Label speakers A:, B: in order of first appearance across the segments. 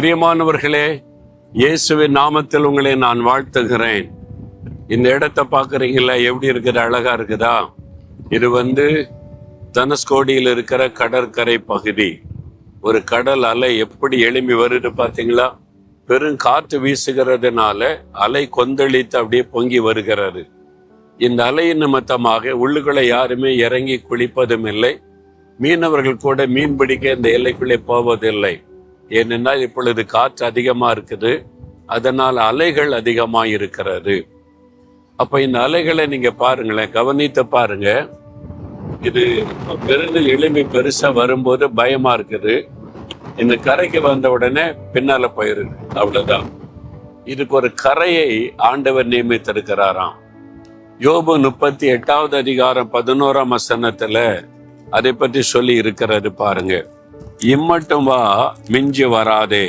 A: பிரியமானவர்களே, இயேசுவின் நாமத்தில் உங்களை நான் வாழ்த்துகிறேன். இந்த இடத்தை பார்க்குறீங்களா? எப்படி இருக்குது? அழகா இருக்குதா? இது தனுஷ்கோடியில் இருக்கிற கடற்கரை பகுதி. ஒரு கடல் அலை எப்படி எழும்பி வருது பார்த்தீங்களா? பெரும் காற்று வீசுகிறதுனால அலை கொந்தளித்து அப்படியே பொங்கி வருகிறது. இந்த அலையின் நிமித்தமாக உள்ளுக்குள்ளே யாருமே இறங்கி குளிப்பதும் இல்லை. மீனவர்கள் கூட மீன் பிடிக்க இந்த எல்லைக்குள்ளே போவதில்லை. ஏனென்றால் இப்பொழுது காற்று அதிகமா இருக்குது, அதனால் அலைகள் அதிகமா இருக்கிறது. அப்ப இந்த அலைகளை நீங்க பாருங்களேன், கவனித்து பாருங்க. இது பெருந்தில் எளிமை பெருசா வரும்போது பயமா இருக்குது. இந்த கரைக்கு வந்த உடனே பின்னால போயிருது, அவ்வளவுதான். இதுக்கு ஒரு கரையை ஆண்டவர் நியமித்திருக்கிறாராம். யோபு 38வது அதிகாரம் 11ஆம் வசனத்துல அதை பற்றி சொல்லி இருக்கிறது பாருங்க. இம்மட்டும் வா, மிஞ்சி வராதே,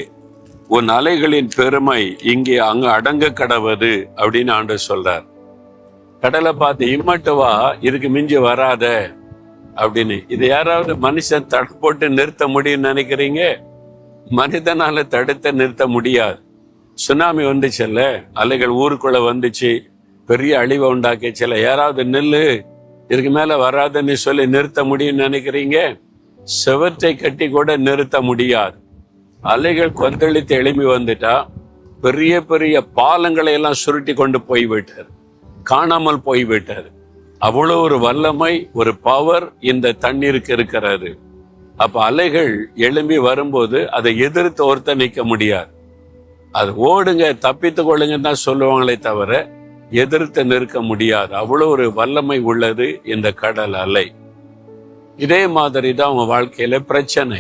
A: உன் அலைகளின் பெருமை இங்கே அங்க அடங்க கடவுது அப்படின்னு ஆண்டவர் சொல்றார். கடலை பார்த்து இம்மட்டும் வா, இதுக்கு மிஞ்சி வராத அப்படின்னு. இது யாராவது மனுஷன் தடை போட்டு நிறுத்த முடியும்னு நினைக்கிறீங்க? மனிதனால தடுத்து நிறுத்த முடியாது. சுனாமி வந்துச்சுல்ல, அலைகள் ஊருக்குள்ள வந்துச்சு, பெரிய அழிவை உண்டாக்கிச்சுல. யாராவது நெல்லு இதுக்கு மேல வராதுன்னு சொல்லி நிறுத்த முடியும்னு நினைக்கிறீங்க? செவற்றை கட்டி கூட நிறுத்த முடியாது. அலைகள் கொந்தளித்து எழும்பி வந்துட்டா பெரிய பெரிய பாலங்களை எல்லாம் சுருட்டி கொண்டு போய்விட்டார், காணாமல் போய்விட்டார். அவ்வளவு ஒரு வல்லமை, ஒரு பவர் இந்த தண்ணீருக்கு இருக்கிறது. அப்ப அலைகள் எழும்பி வரும்போது அதை எதிர்த்து ஒருத்த நிற்க முடியாது. அது ஓடுங்க, தப்பித்து கொள்ளுங்கன்னு தான் சொல்லுவாங்களே தவிர எதிர்த்து நிற்க முடியாது. அவ்வளவு ஒரு வல்லமை உள்ளது இந்த கடல் அலை. இதே மாதிரி தான் உங்க வாழ்க்கையில பிரச்சனை.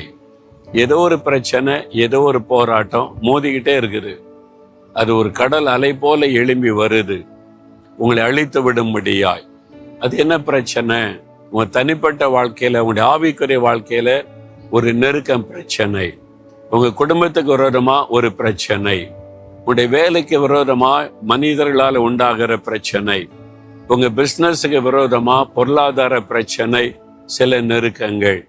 A: ஏதோ ஒரு பிரச்சனை, ஏதோ ஒரு போராட்டம் மோதிக்கிட்டே இருக்குது. அது ஒரு கடல் அலை போல எழும்பி வருது, உங்களை அழித்து விடும்படியாய். அது என்ன பிரச்சனை? உங்க தனிப்பட்ட வாழ்க்கையில, உங்களுடைய ஆவிக்குரிய வாழ்க்கையில ஒரு நெருக்கம் பிரச்சனை, உங்க குடும்பத்துக்கு விரோதமா ஒரு பிரச்சனை, உங்களுடைய வேலைக்கு விரோதமா மனிதர்களால் உண்டாகிற பிரச்சனை, உங்க பிசினஸுக்கு விரோதமா பொருளாதார பிரச்சனை, சில நெருக்கங்கள்,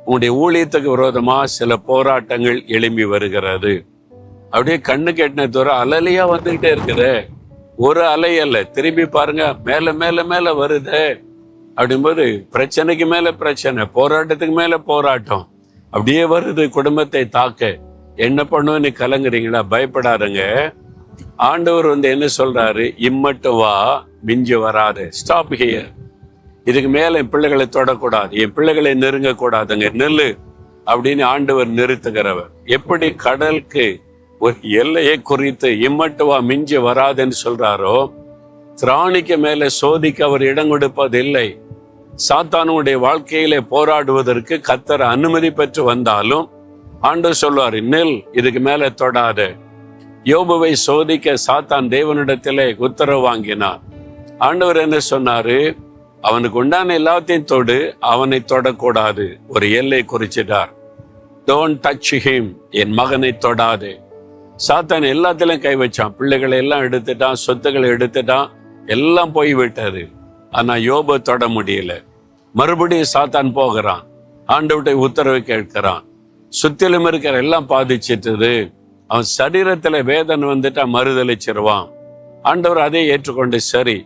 A: உங்களுடைய ஊழியத்துக்கு விரோதமா சில போராட்டங்கள் எழும்பி வருகிறது. அப்படியே கண்ணு கெட்டின தூரம் அலையா வந்துகிட்டே இருக்குது. ஒரு அலை அல்ல, திரும்பி பாருங்க, மேல மேல மேல வருது. அப்படிங்கும்போது பிரச்சனைக்கு மேல பிரச்சனை, போராட்டத்துக்கு மேல போராட்டம் அப்படியே வருது. குடும்பத்தை தாக்க என்ன பண்ணுவோன்னு கலங்குறீங்களா? பயப்படாதுங்க. ஆண்டவர் என்ன சொல்றாரு? இம்மட்டும் வா, மிஞ்சி வராது. Stop here. இதுக்கு மேல என் பிள்ளைகளை தொடக்கூடாது, என் பிள்ளைகளை நெருங்க கூடாதுங்க, நெல்லு அப்படின்னு ஆண்டவர் நிறுத்துகிறவர். எப்படி கடலுக்கு ஒரு எல்லையை குறித்து இம்மட்டு வா, மிஞ்சி வராதுன்னு சொல்றாரோ, திராணிக்கு மேல சோதிக்க அவர் இடம் கொடுப்பதில்லை. சாத்தானுடைய வாழ்க்கையிலே போராடுவதற்கு கர்த்தர் அனுமதி பெற்று வந்தாலும் ஆண்டவர் சொல்வாரு, நெல், இதுக்கு மேல தொடாத. யோபுவை சோதிக்க சாத்தான் தேவனிடத்திலே உத்தரவு வாங்கினார். ஆண்டவர் என்ன சொன்னாரு? அவனுக்கு உண்டான எல்லாத்தையும் தொடு, அவனை தொடக்கூடாது. ஒரு எல்லை குறிச்சிட்டார். டோன்ட் டச் ஹிம், என் மகனை தொடாது. சாத்தான் எல்லாத்திலையும் கை வச்சான். பிள்ளைகளை எல்லாம் எடுத்துட்டான், சொத்துக்களை எடுத்துட்டான், எல்லாம் போய்விட்டது. ஆனா யோபு தொட முடியல. மறுபடியும் சாத்தான் போகிறான், ஆண்டவருடைய உத்தரவு கேட்கிறான். சுத்திலும் இருக்கிற எல்லாம் பாதிச்சிட்டது. அவன் சரீரத்துல வேதனை வந்துட்டா மறுதளிச்சிருவான். ஆண்டவர் அதை ஏற்றுக்கொண்டு, சரி,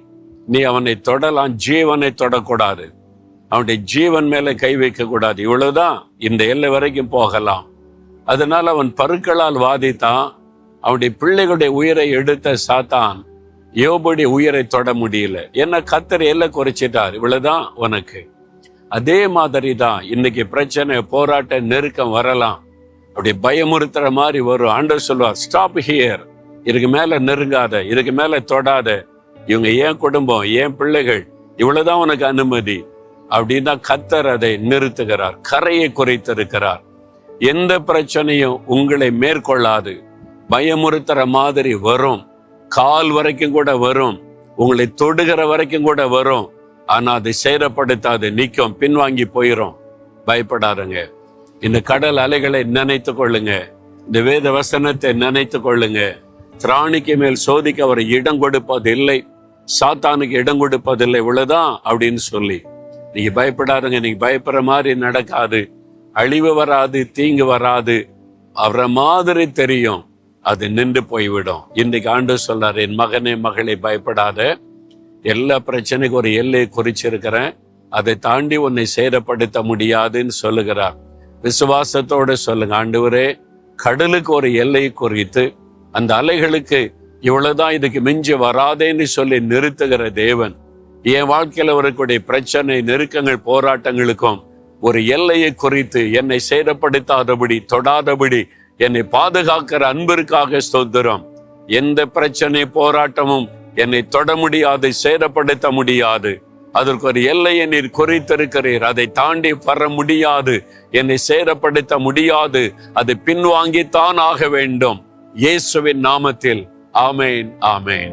A: நீ அவனை தொடலாம், ஜீவனை தொடக்கூடாது, அவனுடைய ஜீவன் மேல கை வைக்க கூடாது, இவ்வளவுதான், இந்த எல்லை வரைக்கும் போகலாம். அதனால அவன் பருக்களால் வாதித்தான். அவனுடைய பிள்ளைகளுடைய உயிரை எடுத்த சாத்தான் யோபுடைய உயிரை தொட முடியல. என்ன? கர்த்தர் எல்லை குறைச்சிட்டார், இவ்வளவுதான் உனக்கு. அதே மாதிரி தான் இன்னைக்கு பிரச்சனை, போராட்ட, நெருக்கம் வரலாம். அப்படி பயமுறுத்துற மாதிரி வரும். ஆண்டவர் சொல்லுவார், ஸ்டாப் ஹியர், இதுக்கு மேல நெருங்காத, இதுக்கு மேல தொடாத. இவங்க ஏன் குடும்பம், ஏன் பிள்ளைகள், இவ்வளவுதான் உனக்கு அனுமதி அப்படின்னா கர்த்தர் அதை நிறுத்துகிறார், கரையை குறைத்திருக்கிறார். எந்த பிரச்சனையும் உங்களை மேற்கொள்ளாது. பயமுறுத்துற மாதிரி வரும், கால் வரைக்கும் கூட வரும், உங்களை தொடுகிற வரைக்கும் கூட வரும். ஆனா அதை சேதப்படுத்தாது, நிற்கும், பின்வாங்கி போயிடும். பயப்படாதுங்க. இந்த கடல் அலைகளை நினைத்து கொள்ளுங்க, இந்த வேத வசனத்தை நினைத்து கொள்ளுங்க. திராணிக்கு மேல் சோதிக்க அவர் இடம் கொடுப்பதில்லை, சாத்தானுக்கு இடம் கொடுப்பதில்லை, இவ்வளவுதான் அப்படின்னு சொல்லி நீங்க பயப்படாதுங்க. நீங்க பயப்படுற மாதிரி நடக்காது, அழிவு வராது, தீங்கு வராது. அவரை மாதிரி தெரியும், அது நின்று போய்விடும். இன்னைக்கு ஆண்டவர் சொல்றாரு, என் மகனே மகளை பயப்படாத, எல்லா பிரச்சனைக்கும் ஒரு எல்லையை குறிச்சிருக்கிறேன், அதை தாண்டி உன்னை சேதப்படுத்த முடியாதுன்னு சொல்லுகிறார். விசுவாசத்தோட சொல்லுங்க, ஆண்டவரே கடலுக்கு ஒரு எல்லையை குறித்து அந்த அலைகளுக்கு இவ்வளவுதான், இதுக்கு மிஞ்சி வராதேன்னு சொல்லி நிறுத்துகிற தேவன், என் வாழ்க்கையில வரக்கூடிய பிரச்சனை, நெருக்கங்கள், போராட்டங்களுக்கும் ஒரு எல்லையை குறித்து என்னை சேதப்படுத்தாதபடி, தொடாதபடி என்னை பாதுகாக்கிற அன்பிற்காக ஸ்தோத்திரம். எந்த பிரச்சனை, போராட்டமும் என்னை தொட முடியாது, சேதப்படுத்த முடியாது. அதற்கு ஒரு எல்லையை நீர் குறித்திருக்கிறீர், அதை தாண்டி வர முடியாது, என்னை சேதப்படுத்த முடியாது. அது பின்வாங்கித்தான் ஆக வேண்டும். இயேசுவின் நாமத்தில் ஆமேன், ஆமேன்.